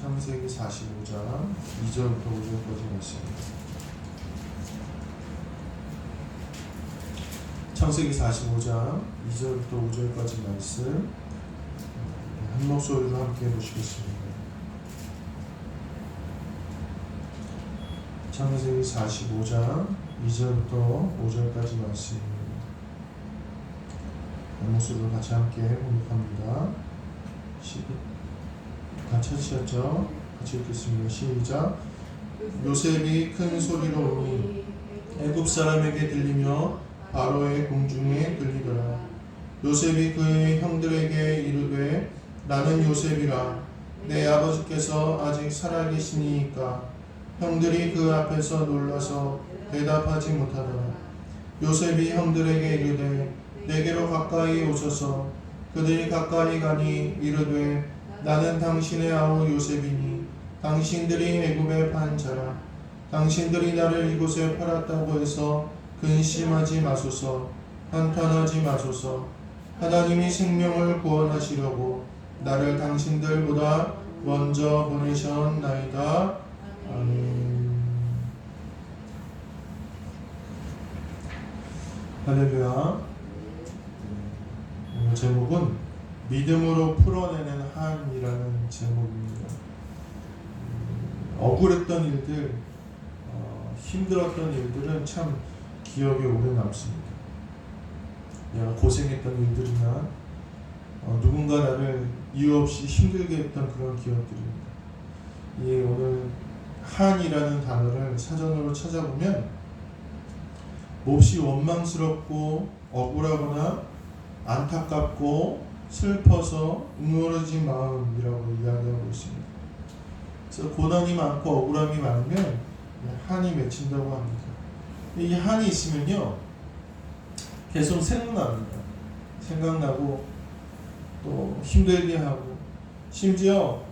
창세기 45장 2절부터 5절까지 말씀입니다. 창세기 45장 2절부터 5절까지 말씀 한 목소리로 함께 보시겠습니다. 창세기 45장 2절부터 5절까지 말씀입니다. 한 목소리로 같이 함께 공독합니다. 다 찾으셨죠? 같이 읽겠습니다. 시작. 요셉이 큰 소리로 우니 애굽 사람에게 들리며 바로의 궁중에 들리더라. 요셉이 그의 형들에게 이르되 나는 요셉이라. 내 아버지께서 아직 살아계시니이까. 형들이 그 앞에서 놀라서 대답하지 못하더라. 요셉이 형들에게 이르되 내게로 가까이 오소서. 그들이 가까이 가니 이르되 나는 당신의 아우 요셉이니 당신들이 애굽에 판 자라. 당신들이 나를 이곳에 팔았다고 해서 근심하지 마소서. 한탄하지 마소서. 하나님이 생명을 구원하시려고 나를 당신들보다 먼저 보내셨나이다. 아멘. 할렐루야. 오늘 제목은 믿음으로 풀어내는 한이라는 제목입니다. 억울했던 일들, 힘들었던 일들은 참 기억에 오래 남습니다. 내가 고생했던 일들이나 누군가 나를 이유 없이 힘들게 했던 그런 기억들입니다. 오늘 한이라는 단어를 사전으로 찾아보면 몹시 원망스럽고 억울하거나 안타깝고 슬퍼서 응어러진 마음이라고 이야기하고 있습니다. 그래서 고난이 많고 억울함이 많으면 한이 맺힌다고 합니다. 이 한이 있으면요 계속 생각납니다. 생각나고 또 힘들게 하고 심지어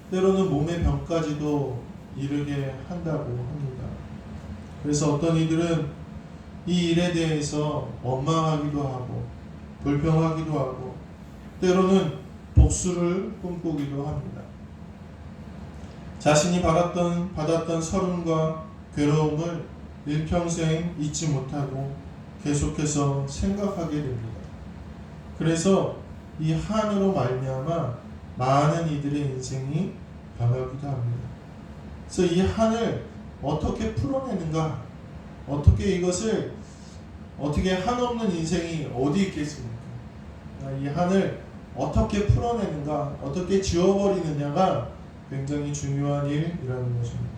때로는 몸의 병까지도 이르게 한다고 합니다. 그래서 어떤 이들은 이 일에 대해서 원망하기도 하고 불평하기도 하고 때로는 복수를 꿈꾸기도 합니다. 자신이 받았던 서름과 괴로움을 일평생 잊지 못하고 계속해서 생각하게 됩니다. 그래서 이 한으로 말미암아 많은 이들의 인생이 변하기도 합니다. 그래서 이 한을 어떻게 풀어내는가? 어떻게 한없는 인생이 어디 있겠습니까? 이 한을 어떻게 풀어내는가, 어떻게 지워버리느냐가 굉장히 중요한 일이라는 것입니다.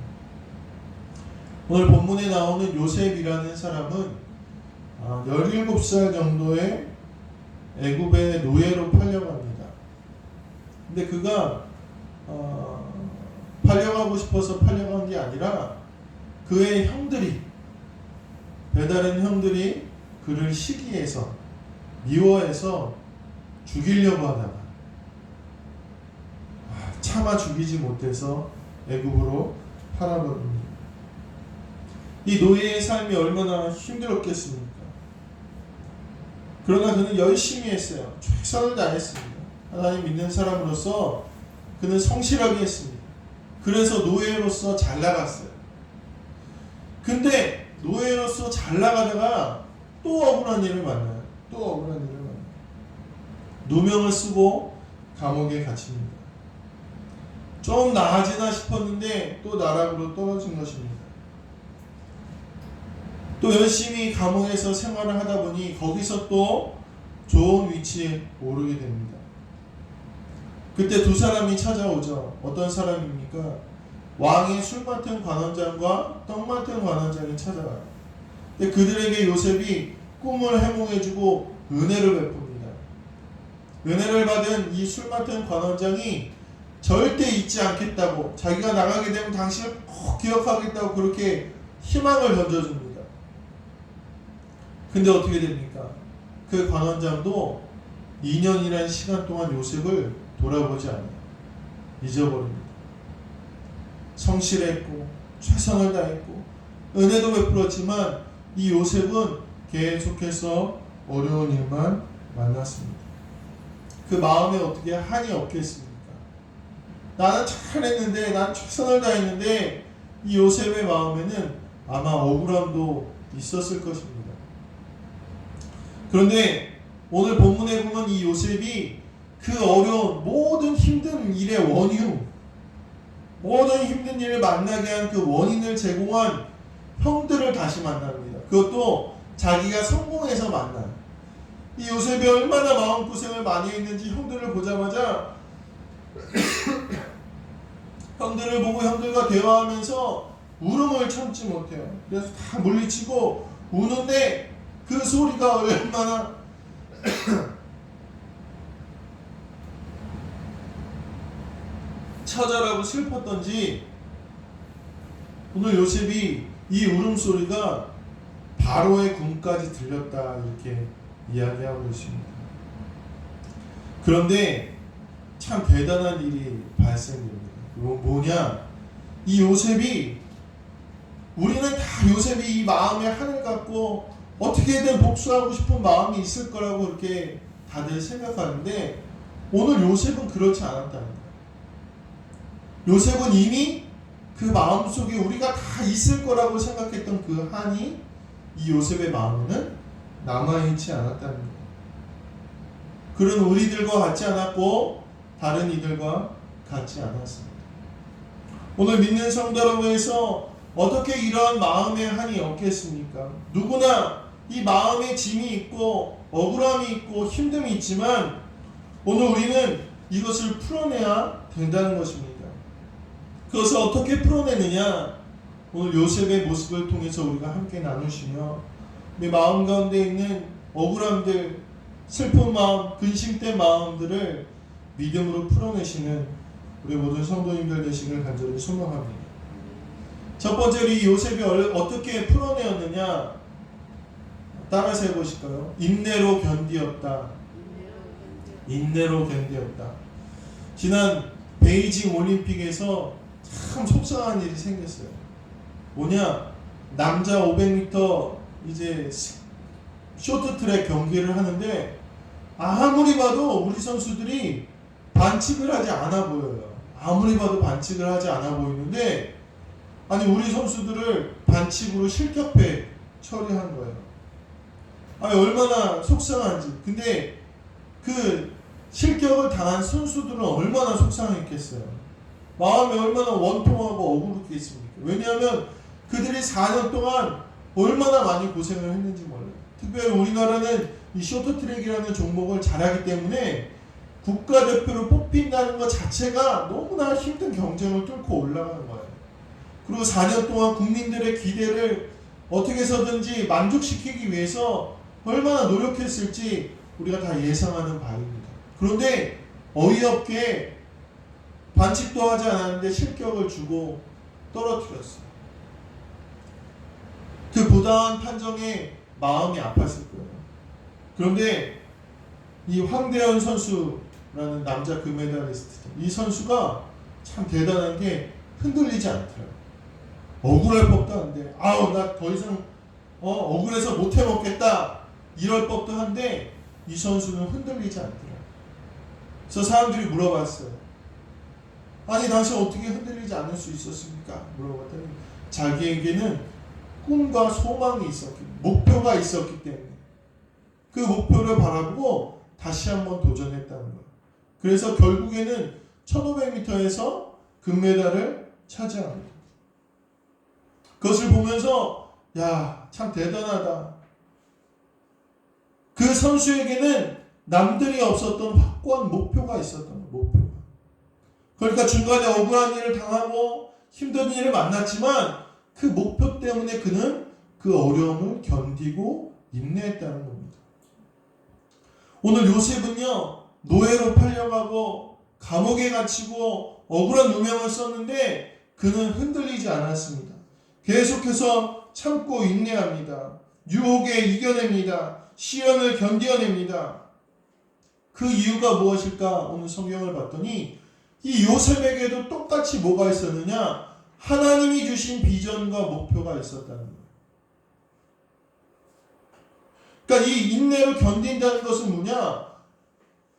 오늘 본문에 나오는 요셉이라는 사람은 17살 정도의 애굽의 노예로 팔려갑니다. 근데 그가 팔려가고 싶어서 팔려간 게 아니라 그의 형들이, 배다른 형들이 그를 시기해서 미워해서 죽이려고 하다가 차마 죽이지 못해서 애굽으로 팔아버립니다. 이 노예의 삶이 얼마나 힘들었겠습니까? 그러나 그는 열심히 했어요. 최선을 다했습니다. 하나님 믿는 사람으로서 그는 성실하게 했습니다. 그래서 노예로서 잘 나갔어요. 근데 노예로서 잘 나가다가 또 억울한 일을 만나요. 누명을 쓰고 감옥에 갇힙니다. 좀 나아지나 싶었는데 또 나락으로 떨어진 것입니다. 또 열심히 감옥에서 생활을 하다 보니 거기서 또 좋은 위치에 오르게 됩니다. 그때 두 사람이 찾아오죠. 어떤 사람입니까? 왕의 술 맡은 관원장과 떡 맡은 관원장이 찾아와요. 근데 그들에게 요셉이 꿈을 해몽해주고 은혜를 베풉니다. 은혜를 받은 이 술 맡은 관원장이 절대 잊지 않겠다고, 자기가 나가게 되면 당신을 꼭 기억하겠다고 그렇게 희망을 던져줍니다. 근데 어떻게 됩니까? 그 관원장도 2년이라는 시간 동안 요셉을 돌아보지 않아요. 잊어버립니다. 성실했고 최선을 다했고 은혜도 베풀었지만 이 요셉은 계속해서 어려운 일만 만났습니다. 그 마음에 어떻게 한이 없겠습니까? 나는 잘했는데, 난 최선을 다했는데 이 요셉의 마음에는 아마 억울함도 있었을 것입니다. 그런데 오늘 본문에 보면 이 요셉이 그 어려운 모든 힘든 일의 원유, 모든 힘든 일을 만나게 한 그 원인을 제공한 형들을 다시 만납니다. 그것도 자기가 성공해서 만난. 이 요셉이 얼마나 마음고생을 많이 했는지 형들을 보자마자 형들을 보고 형들과 대화하면서 울음을 참지 못해요. 그래서 다 물리치고 우는데 그 소리가 얼마나 처절하고 슬펐던지 오늘 요셉이 이 울음소리가 바로의 궁까지 들렸다 이렇게 이야기하고 있습니다. 그런데 참 대단한 일이 발생됩니다. 뭐냐? 이 요셉이 우리는 다 요셉이 이 마음에 한을 갖고 어떻게든 복수하고 싶은 마음이 있을 거라고 그렇게 다들 생각하는데 오늘 요셉은 그렇지 않았다는 거예요. 요셉은 이미 그 마음속에 우리가 다 있을 거라고 생각했던 그 한이 이 요셉의 마음에는 남아있지 않았다는 거예요. 그런 우리들과 같지 않았고 다른 이들과 같지 않았습니다. 오늘 믿는 성도 여러분에서 어떻게 이러한 마음의 한이 없겠습니까? 누구나 이 마음에 짐이 있고 억울함이 있고 힘듦이 있지만 오늘 우리는 이것을 풀어내야 된다는 것입니다. 그것을 어떻게 풀어내느냐? 오늘 요셉의 모습을 통해서 우리가 함께 나누시며 우리 마음 가운데 있는 억울함들, 슬픈 마음, 근심된 마음들을 믿음으로 풀어내시는 우리 모든 성도님들 되시길 간절히 소망합니다. 첫 번째로 이 요셉이 어떻게 풀어내었느냐? 따라서 해보실까요? 인내로 견디었다. 인내로 견디었다. 지난 베이징 올림픽에서 참 속상한 일이 생겼어요. 뭐냐? 남자 500m 이제 쇼트트랙 경기를 하는데 아무리 봐도 우리 선수들이 반칙을 하지 않아 보여요. 아무리 봐도 반칙을 하지 않아 보이는데 아니 우리 선수들을 반칙으로 실격패 처리한 거예요. 아니 얼마나 속상한지. 근데 그 실격을 당한 선수들은 얼마나 속상했겠어요. 마음이 얼마나 원통하고 억울했겠습니까? 왜냐하면 그들이 4년 동안 얼마나 많이 고생을 했는지 몰라요. 특별히 우리나라는 이 쇼트트랙이라는 종목을 잘하기 때문에 국가대표로 뽑힌다는 것 자체가 너무나 힘든 경쟁을 뚫고 올라가는 거예요. 그리고 4년 동안 국민들의 기대를 어떻게 해서든지 만족시키기 위해서 얼마나 노력했을지 우리가 다 예상하는 바입니다. 그런데 어이없게 반칙도 하지 않았는데 실격을 주고 떨어뜨렸어요. 그 부당한 판정에 마음이 아팠을 거예요. 그런데 이 황대현 선수라는 남자 금메달리스트, 이 선수가 참 대단한 게 흔들리지 않더라고요. 억울할 법도 한데 아우 나 더 이상 억울해서 못 해먹겠다 이럴 법도 한데 이 선수는 흔들리지 않더라고요. 그래서 사람들이 물어봤어요. 아니 당신 어떻게 흔들리지 않을 수 있었습니까? 물어봤더니 자기에게는 꿈과 소망이 있었기, 목표가 있었기 때문에 그 목표를 바라보고 다시 한번 도전했다는 거예요. 그래서 결국에는 1500m에서 금메달을 차지합니다. 그것을 보면서 야, 참 대단하다. 그 선수에게는 남들이 없었던 확고한 목표가 있었던 거예요. 목표가. 그러니까 중간에 억울한 일을 당하고 힘든 일을 만났지만 그 목표 때문에 그는 그 어려움을 견디고 인내했다는 겁니다. 오늘 요셉은요, 노예로 팔려가고 감옥에 갇히고 억울한 누명을 썼는데 그는 흔들리지 않았습니다. 계속해서 참고 인내합니다. 유혹에 이겨냅니다. 시련을 견뎌냅니다. 그 이유가 무엇일까? 오늘 성경을 봤더니 이 요셉에게도 똑같이 뭐가 있었느냐? 하나님이 주신 비전과 목표가 있었다는 거예요. 그러니까 이 인내로 견딘다는 것은 뭐냐?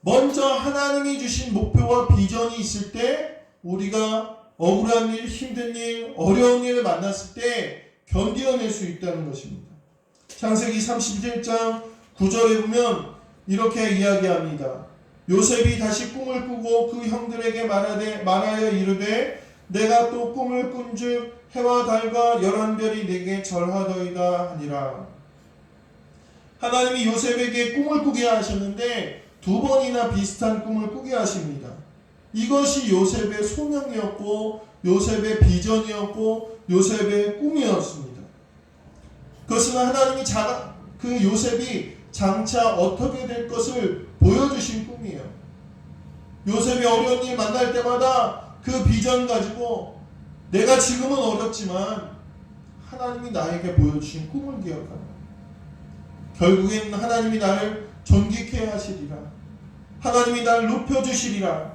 먼저 하나님이 주신 목표와 비전이 있을 때 우리가 억울한 일, 힘든 일, 어려운 일을 만났을 때 견뎌낼 수 있다는 것입니다. 창세기 37장 9절에 보면 이렇게 이야기합니다. 요셉이 다시 꿈을 꾸고 그 형들에게 말하여 이르되 내가 또 꿈을 꾼즉 해와 달과 11별이 내게 절하더이다 하니라. 하나님이 요셉에게 꿈을 꾸게 하셨는데 두 번이나 비슷한 꿈을 꾸게 하십니다. 이것이 요셉의 소명이었고 요셉의 비전이었고 요셉의 꿈이었습니다. 그것은 하나님이 그 요셉이 장차 어떻게 될 것을 보여주신 꿈이에요. 요셉이 어려운 일 만날 때마다 그 비전 가지고 내가 지금은 어렵지만 하나님이 나에게 보여주신 꿈을 기억합니다. 결국엔 하나님이 나를 존귀케 하시리라. 하나님이 나를 높여주시리라.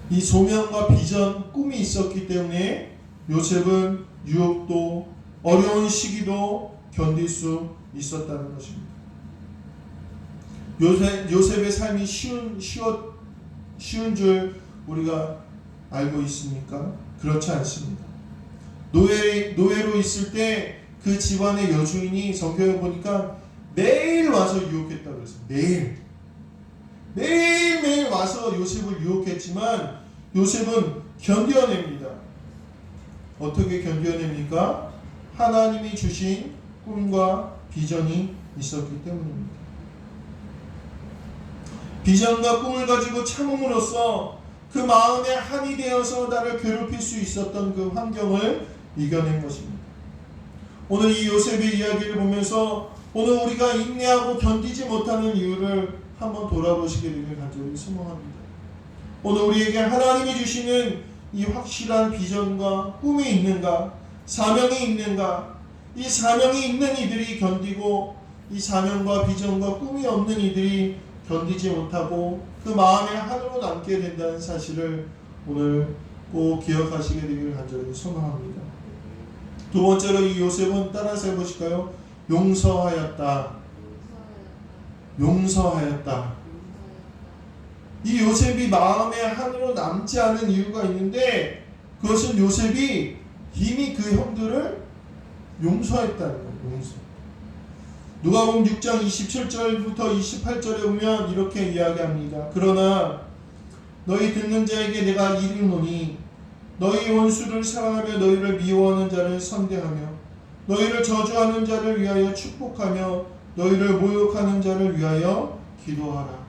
이 소명과 비전, 꿈이 있었기 때문에 요셉은 유혹도 어려운 시기도 견딜 수 있었다는 것입니다. 요셉의 삶이 쉬운 줄 우리가 알고 있습니까? 그렇지 않습니다. 노예로 있을 때 그 집안의 여주인이 성경에 보니까 매일 와서 유혹했다고 그랬어요. 매일 와서 요셉을 유혹했지만 요셉은 견뎌냅니다. 어떻게 견뎌냅니까? 하나님이 주신 꿈과 비전이 있었기 때문입니다. 비전과 꿈을 가지고 참음으로써 그 마음에 한이 되어서 나를 괴롭힐 수 있었던 그 환경을 이겨낸 것입니다. 오늘 이 요셉의 이야기를 보면서 오늘 우리가 인내하고 견디지 못하는 이유를 한번 돌아보시게 되길 간절히 소망합니다. 오늘 우리에게 하나님이 주시는 이 확실한 비전과 꿈이 있는가? 사명이 있는가? 이 사명이 있는 이들이 견디고 이 사명과 비전과 꿈이 없는 이들이 견디지 못하고 그 마음에 한으로 남게 된다는 사실을 오늘 꼭 기억하시게 되기를 간절히 소망합니다. 두 번째로 이 요셉은 따라서 해보실까요? 용서하였다. 이 요셉이 마음에 한으로 남지 않은 이유가 있는데 그것은 요셉이 이미 그 형들을 용서했다는 거예요. 누가복음 6장 27절부터 28절에 보면 이렇게 이야기합니다. 그러나 너희 듣는 자에게 내가 이르노니 너희 원수를 사랑하며 너희를 미워하는 자를 선대하며 너희를 저주하는 자를 위하여 축복하며 너희를 모욕하는 자를 위하여 기도하라.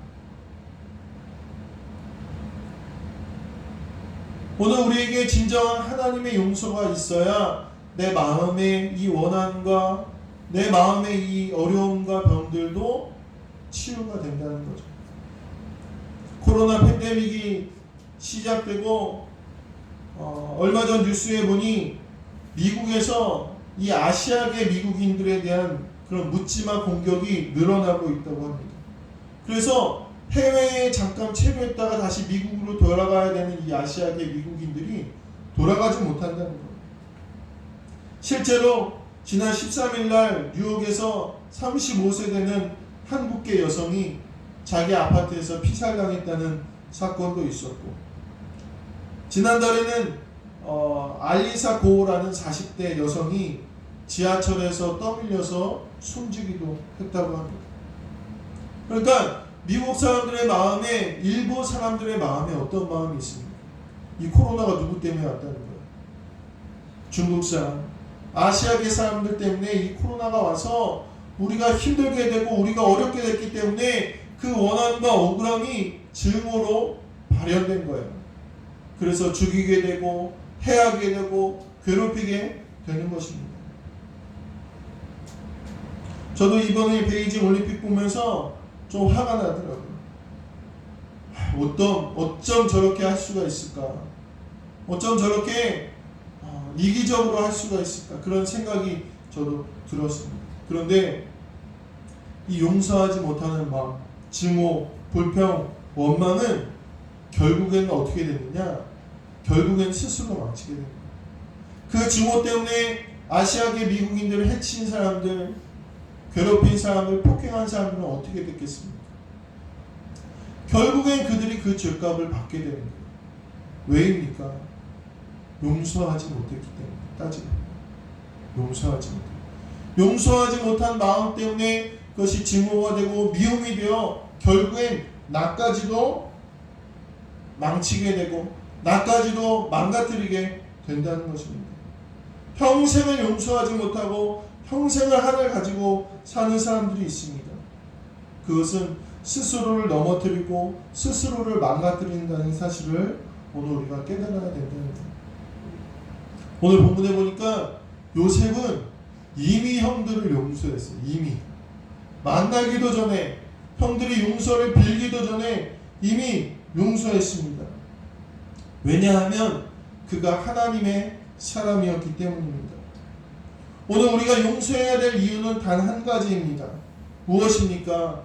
오늘 우리에게 진정한 하나님의 용서가 있어야 내 마음의 이 원한과 내 마음의 이 어려움과 병들도 치유가 된다는 거죠. 코로나 팬데믹이 시작되고 얼마 전 뉴스에 보니 미국에서 이 아시아계 미국인들에 대한 그런 묻지마 공격이 늘어나고 있다고 합니다. 그래서 해외에 잠깐 체류했다가 다시 미국으로 돌아가야 되는 이 아시아계 미국인들이 돌아가지 못한다는 거예요. 실제로 지난 13일 날 뉴욕에서 35세 되는 한국계 여성이 자기 아파트에서 피살당했다는 사건도 있었고, 지난달에는 알리사 고라는 40대 여성이 지하철에서 떠밀려서 숨지기도 했다고 합니다. 그러니까 미국 사람들의 마음에, 일부 사람들의 마음에 어떤 마음이 있습니까? 이 코로나가 누구 때문에 왔다는 거예요? 중국 사람, 아시아계 사람들 때문에 이 코로나가 와서 우리가 힘들게 되고 우리가 어렵게 됐기 때문에 그 원한과 억울함이 증오로 발현된 거예요. 그래서 죽이게 되고 해하게 되고 괴롭히게 되는 것입니다. 저도 이번에 베이징 올림픽 보면서 좀 화가 나더라고요. 어쩜 저렇게 할 수가 있을까? 어쩜 저렇게 이기적으로 할 수가 있을까? 그런 생각이 저도 들었습니다. 그런데 이 용서하지 못하는 마음, 증오, 불평, 원망은 결국에는 어떻게 되느냐? 결국엔 스스로 망치게 됩니다. 그 증오 때문에 아시아계 미국인들을 해친 사람들, 괴롭힌 사람들, 폭행한 사람들은 어떻게 됐겠습니까? 결국엔 그들이 그 죄값을 받게 되는 거예요. 왜입니까? 용서하지 못했기 때문에. 따지고 용서하지 못한 마음 때문에 그것이 증오가 되고 미움이 되어 결국엔 나까지도 망치게 되고 나까지도 망가뜨리게 된다는 것입니다. 평생을 용서하지 못하고 평생을 한을 가지고 사는 사람들이 있습니다. 그것은 스스로를 넘어뜨리고 스스로를 망가뜨린다는 사실을 오늘 우리가 깨달아야 된다는 거예요. 오늘 본문에 보니까 요셉은 이미 형들을 용서했어요. 이미 만나기도 전에, 형들이 용서를 빌기도 전에 이미 용서했습니다. 왜냐하면 그가 하나님의 사람이었기 때문입니다. 오늘 우리가 용서해야 될 이유는 단 한 가지입니다. 무엇입니까?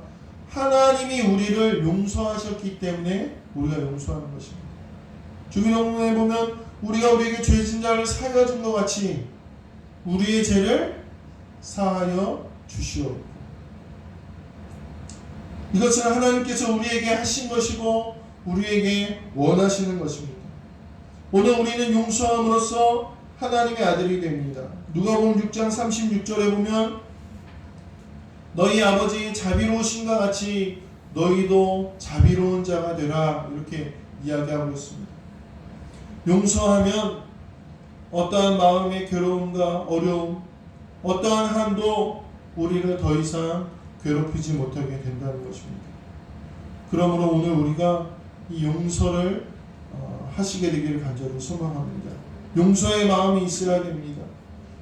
하나님이 우리를 용서하셨기 때문에 우리가 용서하는 것입니다. 주기도문에 보면 우리가 우리에게 죄진 자를 사하여 준 것 같이 우리의 죄를 사하여 주시옵고. 이것은 하나님께서 우리에게 하신 것이고 우리에게 원하시는 것입니다. 오늘 우리는 용서함으로써 하나님의 아들이 됩니다. 누가복음 6장 36절에 보면 너희 아버지 자비로우신가 같이 너희도 자비로운 자가 되라 이렇게 이야기하고 있습니다. 용서하면 어떠한 마음의 괴로움과 어려움, 어떠한 한도 우리를 더 이상 괴롭히지 못하게 된다는 것입니다. 그러므로 오늘 우리가 이 용서를 하시게 되기를 간절히 소망합니다. 용서의 마음이 있어야 됩니다.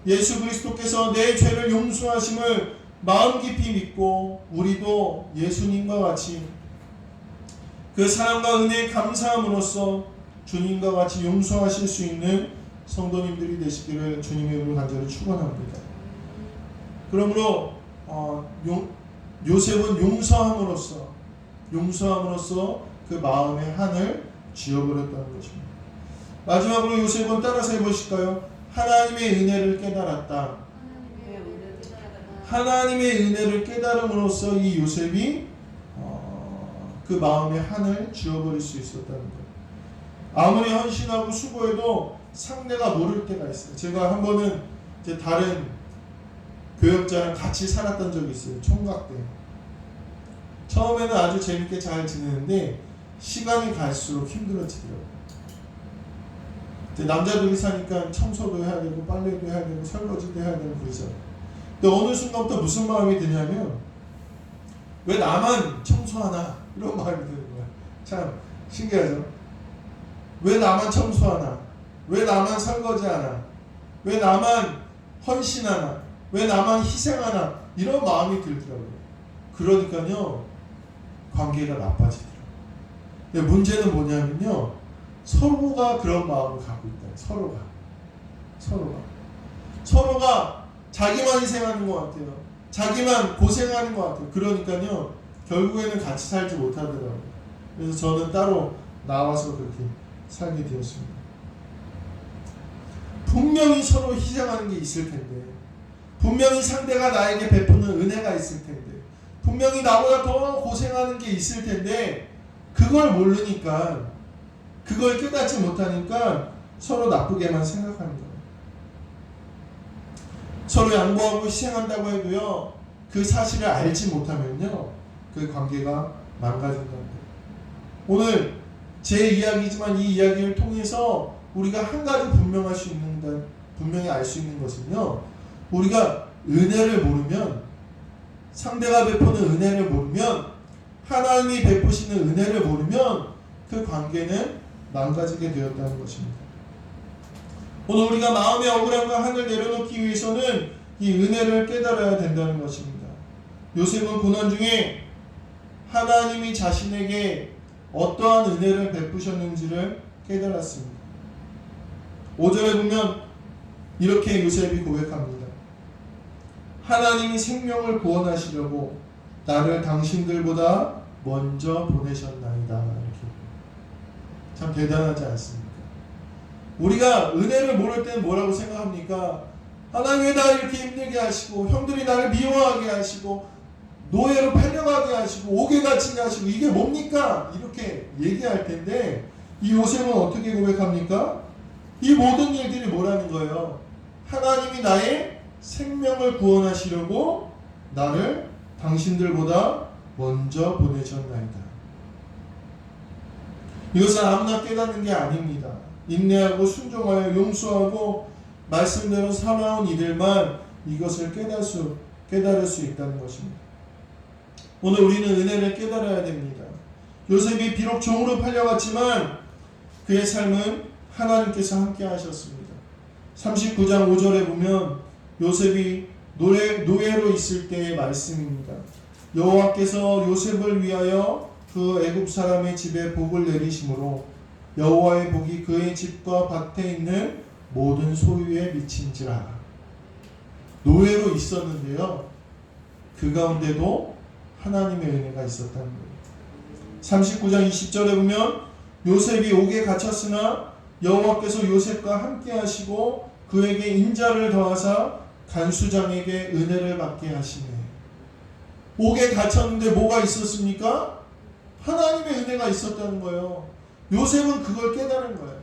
예수 그리스도께서 내 죄를 용서하심을 마음 깊이 믿고 우리도 예수님과 같이 그 사랑과 은혜에 감사함으로써 주님과 같이 용서하실 수 있는 성도님들이 되시기를 주님의 이름으로 간절히 축원합니다. 그러므로 요셉은 용서함으로써 그 마음의 한을 지워버렸다는 것입니다. 마지막으로 요셉은 따라서 해보실까요? 하나님의 은혜를 깨달았다. 하나님의 은혜를 깨달음으로써 이 요셉이 그 마음의 한을 지워버릴 수 있었다는 거예요. 아무리 헌신하고 수고해도 상대가 모를 때가 있어요. 제가 한 번은 이제 다른 교역자랑 같이 살았던 적이 있어요. 총각 때. 처음에는 아주 재밌게 잘 지내는데 시간이 갈수록 힘들어지더라고요. 남자들이 사니까 청소도 해야 되고 빨래도 해야 되고 설거지도 해야 되고 그러죠. 근데 어느 순간부터 무슨 마음이 드냐면 왜 나만 청소하나 이런 마음이 드는 거야. 참 신기하죠. 왜 나만 청소하나, 왜 나만 설거지하나, 왜 나만 헌신하나, 왜 나만 희생하나 이런 마음이 들더라고요. 그러니까요 관계가 나빠지더라고요. 근데 문제는 뭐냐면요 서로가 그런 마음을 갖고 있다. 서로가 자기만 희생하는 것 같아요. 자기만 고생하는 것 같아요. 그러니까요 결국에는 같이 살지 못하더라고요. 그래서 저는 따로 나와서 그렇게 살게 되었습니다. 분명히 서로 희생하는 게 있을 텐데, 분명히 상대가 나에게 베푸는 은혜가 있을 텐데, 분명히 나보다 더 고생하는 게 있을 텐데 그걸 모르니까, 그걸 깨닫지 못하니까 서로 나쁘게만 생각하는 거예요. 서로 양보하고 희생한다고 해도요 그 사실을 알지 못하면요 그 관계가 망가진다는 거예요. 오늘 제 이야기지만 이 이야기를 통해서 우리가 한 가지 분명히 알 수 있는 것은요, 우리가 은혜를 모르면, 상대가 베푸는 은혜를 모르면, 하나님이 베푸시는 은혜를 모르면 그 관계는 망가지게 되었다는 것입니다. 오늘 우리가 마음의 억울함과 한을 내려놓기 위해서는 이 은혜를 깨달아야 된다는 것입니다. 요셉은 고난 중에 하나님이 자신에게 어떠한 은혜를 베푸셨는지를 깨달았습니다. 5절에 보면 이렇게 요셉이 고백합니다. 하나님이 생명을 구원하시려고 나를 당신들보다 먼저 보내셨나이다. 이렇게. 참 대단하지 않습니까? 우리가 은혜를 모를 때는 뭐라고 생각합니까? 하나님 왜 나를 이렇게 힘들게 하시고, 형들이 나를 미워하게 하시고, 노예로 팔려가게 하시고 옥에 갇히게 하시고 이게 뭡니까? 이렇게 얘기할 텐데 이 요셉은 어떻게 고백합니까? 이 모든 일들이 뭐라는 거예요? 하나님이 나의 생명을 구원하시려고 나를 당신들보다 먼저 보내셨나이다. 이것은 아무나 깨닫는 게 아닙니다. 인내하고 순종하여 용서하고 말씀대로 살아온 이들만 이것을 깨달을 수 있다는 것입니다. 오늘 우리는 은혜를 깨달아야 됩니다. 요셉이 비록 종으로 팔려갔지만 그의 삶은 하나님께서 함께 하셨습니다. 39장 5절에 보면 요셉이 노예로 있을 때의 말씀입니다. 여호와께서 요셉을 위하여 그 애굽 사람의 집에 복을 내리심으로 여호와의 복이 그의 집과 밭에 있는 모든 소유에 미친지라. 노예로 있었는데요, 그 가운데도 하나님의 은혜가 있었다는 거예요. 39장 20절에 보면 요셉이 옥에 갇혔으나 여호와께서 요셉과 함께 하시고 그에게 인자를 더하사 간수장에게 은혜를 받게 하시네. 옥에 갇혔는데 뭐가 있었습니까? 하나님의 은혜가 있었다는 거예요. 요셉은 그걸 깨달은 거예요.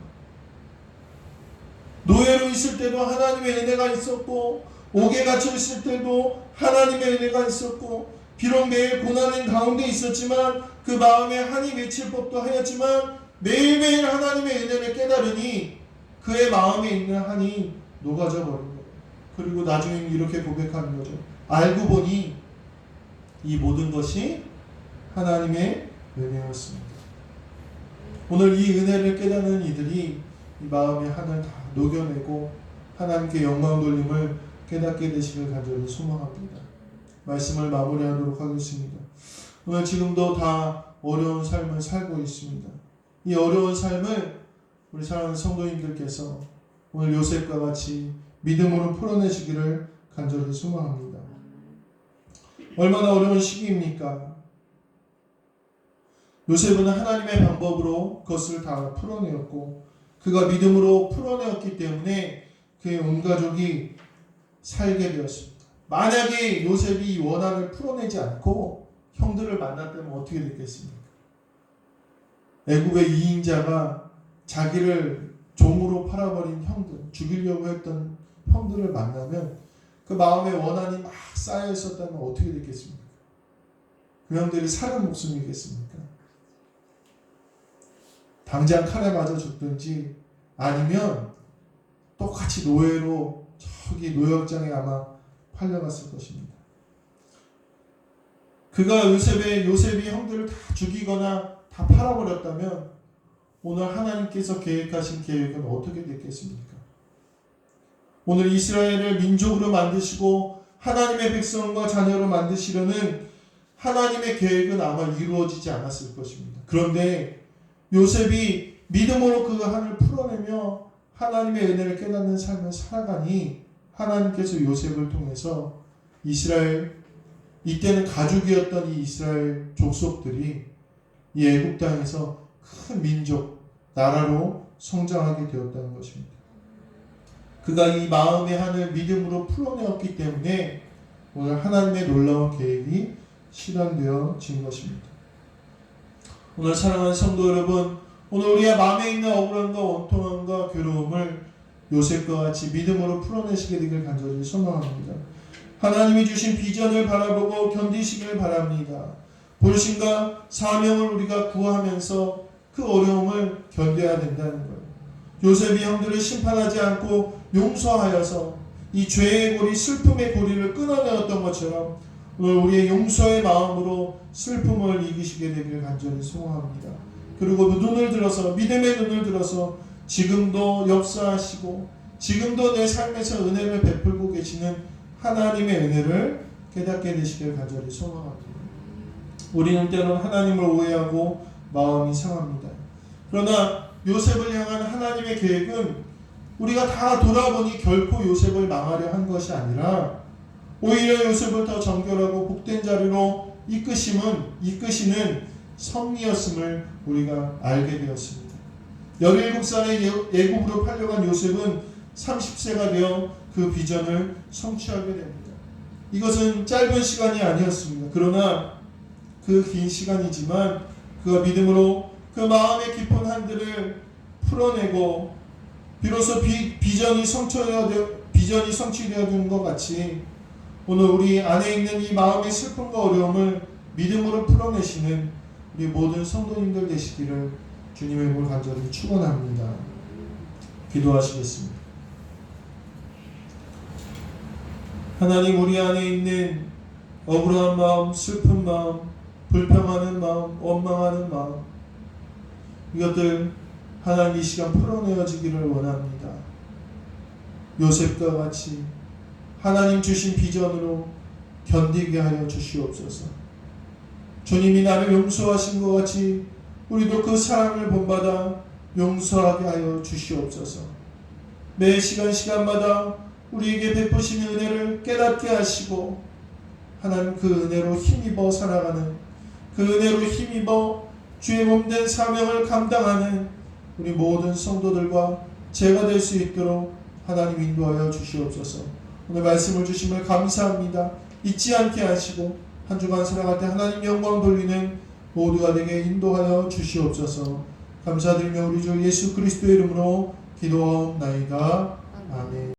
노예로 있을 때도 하나님의 은혜가 있었고, 옥에 갇혀 있을 때도 하나님의 은혜가 있었고, 비록 매일 고난의 가운데 있었지만 그 마음에 한이 맺힐 법도 하였지만 매일매일 하나님의 은혜를 깨달으니 그의 마음에 있는 한이 녹아져 버린 거예요. 그리고 나중에 이렇게 고백하는 거죠. 알고 보니 이 모든 것이 하나님의 은혜였습니다. 오늘 이 은혜를 깨닫는 이들이 이 마음의 한을 다 녹여내고 하나님께 영광 돌림을 깨닫게 되시길 간절히 소망합니다. 말씀을 마무리하도록 하겠습니다. 오늘 지금도 다 어려운 삶을 살고 있습니다. 이 어려운 삶을 우리 사랑하는 성도님들께서 오늘 요셉과 같이 믿음으로 풀어내시기를 간절히 소망합니다. 얼마나 어려운 시기입니까? 요셉은 하나님의 방법으로 그것을 다 풀어내었고 그가 믿음으로 풀어내었기 때문에 그의 온 가족이 살게 되었습니다. 만약에 요셉이 원한을 풀어내지 않고 형들을 만났다면 어떻게 됐겠습니까? 애굽의 2인자가 자기를 종으로 팔아버린 형들, 죽이려고 했던 형들을 만나면 그 마음에 원한이 막 쌓여 있었다면 어떻게 됐겠습니까? 그 형들이 사는 목숨이겠습니까? 당장 칼에 맞아 죽든지 아니면 똑같이 노예로 저기 노역장에 아마 팔려갔을 것입니다. 그가 요셉이 형들을 다 죽이거나 다 팔아버렸다면 오늘 하나님께서 계획하신 계획은 어떻게 됐겠습니까? 오늘 이스라엘을 민족으로 만드시고 하나님의 백성과 자녀로 만드시려는 하나님의 계획은 아마 이루어지지 않았을 것입니다. 그런데 요셉이 믿음으로 그 한을 풀어내며 하나님의 은혜를 깨닫는 삶을 살아가니 하나님께서 요셉을 통해서 이스라엘, 이때는 가족이었던 이 이스라엘 족속들이 이 애굽 땅에서 큰 민족, 나라로 성장하게 되었다는 것입니다. 그가 이 마음의 한을 믿음으로 풀어내었기 때문에 오늘 하나님의 놀라운 계획이 실현되어진 것입니다. 오늘 사랑하는 성도 여러분, 오늘 우리의 마음에 있는 억울함과 원통함과 괴로움을 요셉과 같이 믿음으로 풀어내시게 되길 간절히 소망합니다. 하나님이 주신 비전을 바라보고 견디시길 바랍니다. 본심과 사명을 우리가 구하면서 그 어려움을 견뎌야 된다는 거예요. 요셉이 형들을 심판하지 않고 용서하여서 이 죄의 고리, 슬픔의 고리를 끊어내었던 것처럼 오늘 우리의 용서의 마음으로 슬픔을 이기시게 되길 간절히 소망합니다. 그리고 눈을 들어서, 믿음의 눈을 들어서 지금도 역사하시고 지금도 내 삶에서 은혜를 베풀고 계시는 하나님의 은혜를 깨닫게 되시길 간절히 소망합니다. 우리는 때로는 하나님을 오해하고 마음이 상합니다. 그러나 요셉을 향한 하나님의 계획은 우리가 다 돌아보니 결코 요셉을 망하려 한 것이 아니라 오히려 요셉을 더 정결하고 복된 자리로 이끄시는 섭리였음을 우리가 알게 되었습니다. 17살에 애굽으로 팔려간 요셉은 30세가 되어 그 비전을 성취하게 됩니다. 이것은 짧은 시간이 아니었습니다. 그러나 그 긴 시간이지만 그가 믿음으로 그 마음의 깊은 한들을 풀어내고 비로소 비전이 성취되어진 것 같이 오늘 우리 안에 있는 이 마음의 슬픔과 어려움을 믿음으로 풀어내시는 우리 모든 성도님들 되시기를 주님의 이름으로 간절히 축원합니다. 기도하시겠습니다. 하나님, 우리 안에 있는 억울한 마음, 슬픈 마음, 불평하는 마음, 원망하는 마음, 이것들 하나님 이 시간 풀어내어지기를 원합니다. 요셉과 같이 하나님 주신 비전으로 견디게 하여 주시옵소서. 주님이 나를 용서하신 것 같이 우리도 그 사랑을 본받아 용서하게 하여 주시옵소서. 매 시간마다 우리에게 베푸시는 은혜를 깨닫게 하시고 하나님 그 은혜로 힘입어 살아가는, 그 은혜로 힘입어 주의 몸된 사명을 감당하는 우리 모든 성도들과 제가 될 수 있도록 하나님 인도하여 주시옵소서. 오늘 말씀을 주심을 감사합니다. 잊지 않게 하시고 한 주간 살아갈 때 하나님 영광 돌리는 모두가 되게 인도하여 주시옵소서. 감사드리며 우리 주 예수 그리스도의 이름으로 기도하옵나이다. 아멘.